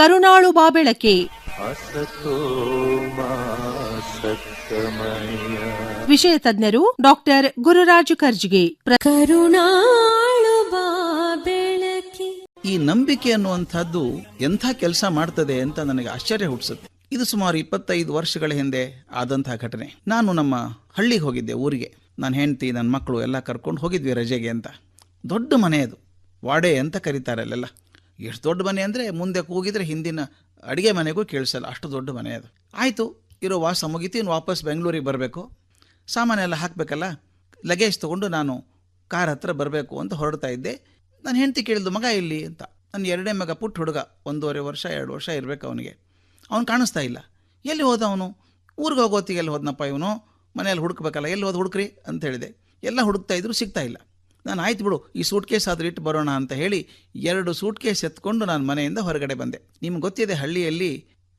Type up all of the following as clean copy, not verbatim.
ಕರುಣಾಳು ಬಾಬೆಳಕೆ. ವಿಷಯ ತಜ್ಞರು ಡಾಕ್ಟರ್ ಗುರುರಾಜು ಕರ್ಜಿಗೆ. ಕರುಣಾಳು ಬಾಬೆಳಕೆ. ಈ ನಂಬಿಕೆ ಅನ್ನುವಂಥದ್ದು ಎಂಥ ಕೆಲಸ ಮಾಡ್ತದೆ ಅಂತ ನನಗೆ ಆಶ್ಚರ್ಯ ಹುಟ್ಟಿಸುತ್ತೆ. ಇದು ಸುಮಾರು 25 ವರ್ಷಗಳ ಹಿಂದೆ ಆದಂತಹ ಘಟನೆ. ನಾನು ನಮ್ಮ ಹಳ್ಳಿಗೆ ಹೋಗಿದ್ದೆ, ಊರಿಗೆ. ನನ್ನ ಹೆಂಡತಿ, ನನ್ನ ಮಕ್ಕಳು ಎಲ್ಲ ಕರ್ಕೊಂಡು ಹೋಗಿದ್ವಿ ರಜೆಗೆ ಅಂತ. ದೊಡ್ಡ ಮನೆ ಅದು, ವಾಡೆ ಅಂತ ಕರೀತಾರೆ ಅಲ್ಲೆಲ್ಲ. ಎಷ್ಟು ದೊಡ್ಡ ಮನೆ ಅಂದರೆ ಮುಂದೆ ಕೂಗಿದ್ರೆ ಹಿಂದಿನ ಅಡುಗೆ ಮನೆಗೂ ಕೇಳಿಸಲ್ಲ, ಅಷ್ಟು ದೊಡ್ಡ ಮನೆ ಅದು. ಆಯಿತು, ಇರೋ ವಾಸ ಮುಗಿತು, ಇನ್ನು ವಾಪಸ್ ಬೆಂಗಳೂರಿಗೆ ಬರಬೇಕು, ಸಾಮಾನೆಲ್ಲ ಹಾಕಬೇಕಲ್ಲ. ಲಗೇಜ್ ತೊಗೊಂಡು ನಾನು ಕಾರ್ ಹತ್ರ ಬರಬೇಕು ಅಂತ ಹೊರಡ್ತಾ ಇದ್ದೆ. ನನ್ನ ಹೆಂಡತಿ ಕೇಳಿದ್ದು, ಮಗ ಇಲ್ಲಿ ಅಂತ. ನನ್ನ 2ನೇ ಮಗ, ಪುಟ್ಟ ಹುಡುಗ, 1.5 ವರ್ಷ 2 ವರ್ಷ ಇರಬೇಕು ಅವನಿಗೆ. ಅವನು ಕಾಣಿಸ್ತಾ ಇಲ್ಲ. ಎಲ್ಲಿ ಹೋದ ಅವನು? ಊರಿಗೆ ಹೋಗೋತ್ತಿಗೆ ಎಲ್ಲಿ ಹೋದ್ನಪ್ಪ ಇವನು? ಮನೆಯಲ್ಲಿ ಹುಡುಕ್ಬೇಕಲ್ಲ, ಎಲ್ಲಿ ಹೋದ ಹುಡುಕ್ರಿ ಅಂತ ಹೇಳಿದೆ. ಎಲ್ಲ ಹುಡುಕ್ತಾ ಇದ್ರು, ಸಿಗ್ತಾ ಇಲ್ಲ. ನಾನು ಆಯ್ತು ಬಿಡು, ಈ ಸೂಟ್ ಕೇಸ್ ಆದರೂ ಇಟ್ಟು ಬರೋಣ ಅಂತ ಹೇಳಿ 2 ಸೂಟ್ ಕೇಸ್ ಎತ್ಕೊಂಡು ನಾನು ಮನೆಯಿಂದ ಹೊರಗಡೆ ಬಂದೆ. ನಿಮ್ಗೆ ಗೊತ್ತಿದೆ, ಹಳ್ಳಿಯಲ್ಲಿ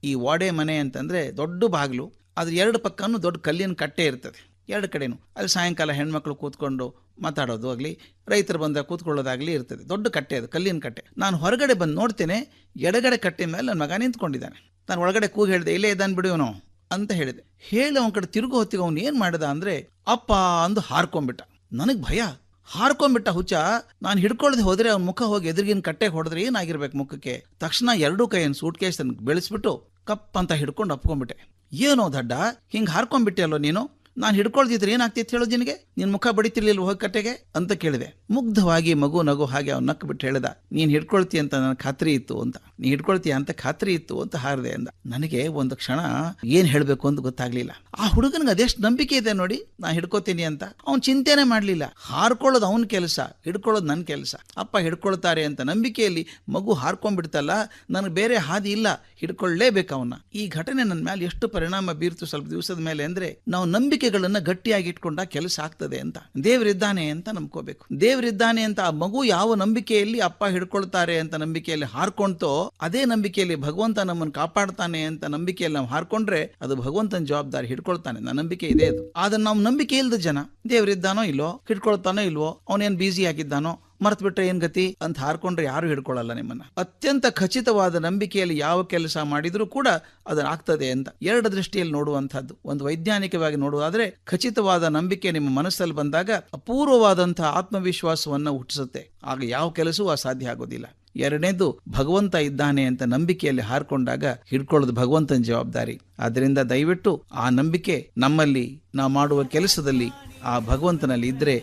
ಈ ವಾಡೆ ಮನೆ ಅಂತಂದರೆ ದೊಡ್ಡ ಬಾಗಿಲು, ಅದ್ರ 2 ಪಕ್ಕನೂ ದೊಡ್ಡ ಕಲ್ಲಿನ ಕಟ್ಟೆ ಇರ್ತದೆ, 2 ಕಡೆನೂ. ಅಲ್ಲಿ ಸಾಯಂಕಾಲ ಹೆಣ್ಮಕ್ಳು ಕೂತ್ಕೊಂಡು ಮಾತಾಡೋದು ಆಗಲಿ, ರೈತರು ಬಂದಾಗ ಕೂತ್ಕೊಳ್ಳೋದಾಗಲಿ ಇರ್ತದೆ. ದೊಡ್ಡ ಕಟ್ಟೆ ಅದು, ಕಲ್ಲಿನ ಕಟ್ಟೆ. ನಾನು ಹೊರಗಡೆ ಬಂದು ನೋಡ್ತೇನೆ, ಎಡಗಡೆ ಕಟ್ಟೆ ಮೇಲೆ ನನ್ನ ಮಗ ನಿಂತ್ಕೊಂಡಿದ್ದಾನೆ. ನಾನು ಒಳಗಡೆ ಕೂಗಿ ಹೇಳಿದೆ, ಇಲ್ಲೇ ಇದ್ದಾನೆ ಬಿಡು ಇವನು ಅಂತ ಹೇಳಿದೆ. ಹೇಳಿ ಅವನ ಕಡೆ ತಿರುಗು ಹೊತ್ತಿಗೆ ಅವನು ಏನು ಮಾಡಿದ ಅಂದರೆ, ಅಪ್ಪ ಅಂದು ಹಾರ್ಕೊಂಡ್ಬಿಟ್ಟ. ನನಗೆ ಭಯ, ಹಾರ್ಕೊಂಡ್ಬಿಟ್ಟ ಹುಚ್ಚ. ನಾನು ಹಿಡ್ಕೊಳ್ಳದೆ ಹೋದರೆ ಅವ್ನ ಮುಖ ಹೋಗಿ ಎದುರಿಗಿನ ಕಟ್ಟೆಗೆ ಹೊಡೆದ್ರೆ ಏನಾಗಿರ್ಬೇಕು ಮುಖಕ್ಕೆ. ತಕ್ಷಣ 2 ಕೈಯನ್ನು ಸೂಟ್ ಕೇಸ್ ಬೆಳೆಸ್ಬಿಟ್ಟು ಕಪ್ ಅಂತ ಹಿಡ್ಕೊಂಡು ಅಪ್ಕೊಂಡ್ಬಿಟ್ಟೆ. ಏನೋ ದಡ್ಡ, ಹಿಂಗೆ ಹಾರ್ಕೊಂಡ್ಬಿಟ್ಟೆ ಅಲ್ಲೋ ನೀನು, ನಾನು ಹಿಡ್ಕೊಳ್ದಿದ್ರೆ ಏನಾಗ್ತಿತ್ತು ಹೇಳೋದು ನಿನಗೆ? ನಿನ್ನ ಮುಖ ಬಡಿತಿರ್ಲಿಲ್ಲ ಹೋಗಿ ಕಟ್ಟೆಗೆ ಅಂತ ಕೇಳಿದೆ. ಮುಗ್ಧವಾಗಿ ಮಗು ನಗು ಹಾಗೆ ಅವ್ನು ನಕ್ಕು ಬಿಟ್ಟು ಹೇಳ್ದ, ನೀನು ಹಿಡ್ಕೊಳ್ತಿ ಅಂತ ನನಗೆ ಖಾತ್ರಿ ಇತ್ತು ಅಂತ, ನೀ ಹಿಡ್ಕೊಳ್ತೀಯ ಅಂತ ಖಾತ್ರಿ ಇತ್ತು ಅಂತ ಹಾರಿದೆ ಅಂದ. ನನಗೆ ಒಂದು ಕ್ಷಣ ಏನು ಹೇಳಬೇಕು ಅಂತ ಗೊತ್ತಾಗ್ಲಿಲ್ಲ. ಆ ಹುಡುಗನಿಗೆ ಅದೆಷ್ಟು ನಂಬಿಕೆ ಇದೆ ನೋಡಿ, ನಾನು ಹಿಡ್ಕೋತೀನಿ ಅಂತ. ಅವ್ನು ಚಿಂತೆನೆ ಮಾಡಲಿಲ್ಲ. ಹಾರ್ಕೊಳ್ಳೋದು ಅವನ ಕೆಲಸ, ಹಿಡ್ಕೊಳ್ಳೋದು ನನ್ನ ಕೆಲಸ. ಅಪ್ಪ ಹಿಡ್ಕೊಳ್ತಾರೆ ಅಂತ ನಂಬಿಕೆಯಲ್ಲಿ ಮಗು ಹಾರ್ಕೊಂಡ್ಬಿಡ್ತಲ್ಲ, ನನಗೆ ಬೇರೆ ಹಾದಿ ಇಲ್ಲ, ಹಿಡ್ಕೊಳ್ಳೇಬೇಕು ಅವನ್ನ. ಈ ಘಟನೆ ನನ್ನ ಮೇಲೆ ಎಷ್ಟು ಪರಿಣಾಮ ಬೀರ್ತು ಸ್ವಲ್ಪ ದಿವಸದ ಮೇಲೆ ಅಂದರೆ, ನಾವು ನಂಬಿಕೆಗಳನ್ನ ಗಟ್ಟಿಯಾಗಿ ಇಟ್ಕೊಂಡ ಕೆಲಸ ಆಗ್ತದೆ ಅಂತ. ದೇವರಿದ್ದಾನೆ ಅಂತ ನಂಬ್ಕೋಬೇಕು. ದೇವರಿದ್ದಾನೆ ಅಂತ ಆ ಮಗು ಯಾವ ನಂಬಿಕೆಯಲ್ಲಿ ಅಪ್ಪ ಹಿಡ್ಕೊಳ್ತಾರೆ ಅಂತ ನಂಬಿಕೆಯಲ್ಲಿ ಹಾರ್ಕೊಂತೋ, ಅದೇ ನಂಬಿಕೆಯಲ್ಲಿ ಭಗವಂತ ನಮ್ಮನ್ನು ಕಾಪಾಡ್ತಾನೆ ಅಂತ ನಂಬಿಕೆಯಲ್ಲಿ ನಾವು ಹಾರ್ಕೊಂಡ್ರೆ ಅದು ಭಗವಂತನ ಜವಾಬ್ದಾರಿ. ಹಿಡ್ಕೊಳ್ತಾನೆ, ನನ್ನ ನಂಬಿಕೆ ಇದೆ ಅದು. ಆದ್ರೆ ನಾವು ನಂಬಿಕೆ ಇಲ್ದ ಜನ, ದೇವರಿದ್ದಾನೋ ಇಲ್ವೋ, ಹಿಡ್ಕೊಳ್ತಾನೋ ಇಲ್ವೋ, ಅವನೇನು ಬ್ಯುಸಿ ಆಗಿದ್ದಾನೋ, ಮರ್ತು ಬಿಟ್ರೆ ಏನ್ ಗತಿ ಅಂತ ಹಾರ್ಕೊಂಡ್ರೆ ಯಾರು ಹಿಡ್ಕೊಳ್ಳಲ್ಲ ನಿಮ್ಮನ್ನ. ಅತ್ಯಂತ ಖಚಿತವಾದ ನಂಬಿಕೆಯಲ್ಲಿ ಯಾವ ಕೆಲಸ ಮಾಡಿದ್ರೂ ಕೂಡ ಅದನ್ನ ಆಗ್ತದೆ ಅಂತ 2 ದೃಷ್ಟಿಯಲ್ಲಿ ನೋಡುವಂತಹದ್ದು. ಒಂದು ವೈಜ್ಞಾನಿಕವಾಗಿ ನೋಡುವುದಾದ್ರೆ, ಖಚಿತವಾದ ನಂಬಿಕೆ ನಿಮ್ಮ ಮನಸ್ಸಲ್ಲಿ ಬಂದಾಗ ಅಪೂರ್ವವಾದಂತಹ ಆತ್ಮವಿಶ್ವಾಸವನ್ನ ಹುಟ್ಟಿಸುತ್ತೆ. ಆಗ ಯಾವ ಕೆಲಸವೂ ಅಸಾಧ್ಯ ಆಗೋದಿಲ್ಲ. 2ನೇದು, ಭಗವಂತ ಇದ್ದಾನೆ ಅಂತ ನಂಬಿಕೆಯಲ್ಲಿ ಹಾರ್ಕೊಂಡಾಗ ಹಿಡ್ಕೊಳ್ಳೋದು ಭಗವಂತನ ಜವಾಬ್ದಾರಿ. ಆದ್ದರಿಂದ ದಯವಿಟ್ಟು ಆ ನಂಬಿಕೆ ನಮ್ಮಲ್ಲಿ, ನಾವು ಮಾಡುವ ಕೆಲಸದಲ್ಲಿ ಆ ಭಗವಂತನಲ್ಲಿ ಇದ್ರೆ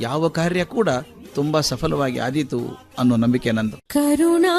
ಯಾವ ಕಾರ್ಯ ಕೂಡ ತುಂಬಾ ಸಫಲವಾಗಿ ಆದೀತು ಅನ್ನೋ ನಂಬಿಕೆ ನಂದು. ಕರುಣಾ